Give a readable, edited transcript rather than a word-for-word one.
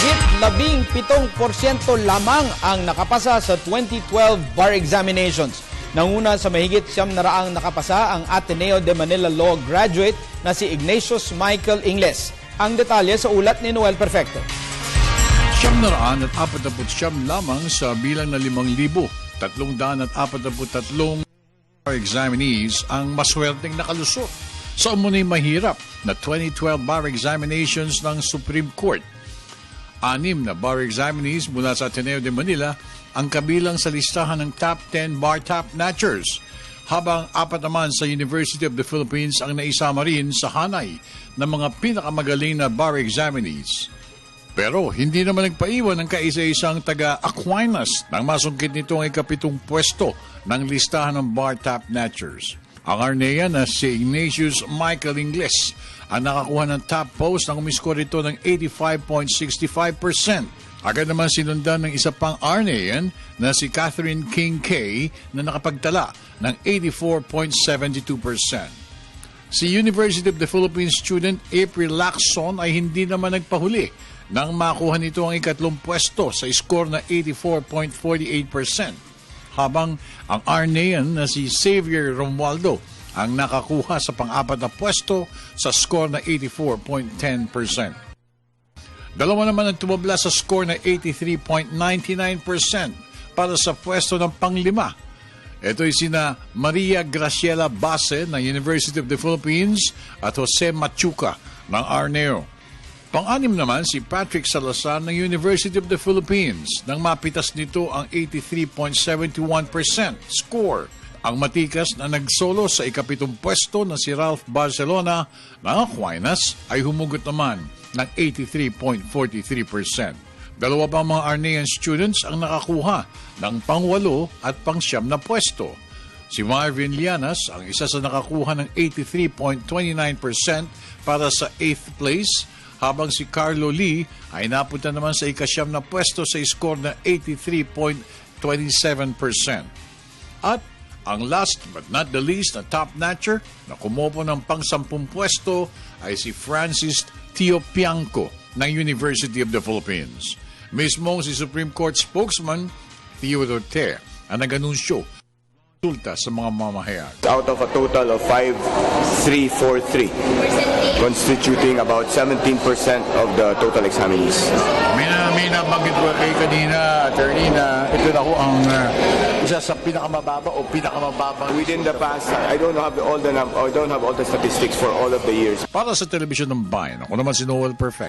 Mahigit 17% lamang ang nakapasa sa 2012 bar examinations. Nanguna sa mahigit 700 nakapasa ang Ateneo de Manila Law graduate na si Ignatius Michael Ingles. Ang detalye sa ulat ni Noel Perfecto. 749 lamang sa bilang na 5,000. 343 examinees ang maswerteng nakalusot sa umunay mahirap na 2012 bar examinations ng Supreme Court. 6 na bar examinees mula sa Ateneo de Manila ang kabilang sa listahan ng top 10 bar top natchers, habang 4 naman sa University of the Philippines ang naisama rin sa hanay ng mga pinakamagaling na bar examinees. Pero hindi naman nagpaiwan ng kaisa-isang taga Aquinas nang masungkit nito ang ikapitong pwesto ng listahan ng bar top natchers. Ang Arnea na si Ignatius Michael Ingles ang nakakuha ng top post nang umiskor ito ng 85.65%. Agad naman sinundan ng isa pang Arnean na si Catherine King Kay na nakapagtala ng 84.72%. Si University of the Philippines student April Lacson ay hindi naman nagpahuli nang makuha nito ang ikatlong pwesto sa score na 84.48%. Habang ang Arnean na si Xavier Romualdo ang nakakuha sa pang-apat na pwesto sa score na 84.10%. Dalawa naman ang tumabla sa score na 83.99% para sa pwesto ng pang-5. Ito ay sina Maria Graciela Base ng University of the Philippines at Jose Machuca ng Arneo. Pang-6 naman si Patrick Salazar ng University of the Philippines nang mapitas nito ang 83.71% score. Ang matikas na nagsolo sa ikapitong pwesto na si Ralph Barcelona ng Aquinas ay humugot naman ng 83.43%. Dalawa pa mga Arnean students ang nakakuha ng pang-8 at pang-9 na pwesto. Si Marvin Lianas ang isa sa nakakuha ng 83.29% para sa 8th place, habang si Carlo Lee ay napunta naman sa ika-9 na pwesto sa score na 83.27%. At ang last but not the least na top natcher na kumupo ng pang-10 pwesto ay si Francis Tio Pianco ng University of the Philippines. Mismo si Supreme Court spokesman Theodore Te ang nag-anunsyo resulta sa mga mamahayag. Out of a total of 5,343, constituting about 17% of the total examinees. May nabanggit ko kay kanina, attorney, na ito na ho ang isa sa pinakamababa o pinakamababang Within the past, I don't have all the statistics for all of the years. Para sa telebisyon ng bayan, ako naman si Noel Perfect.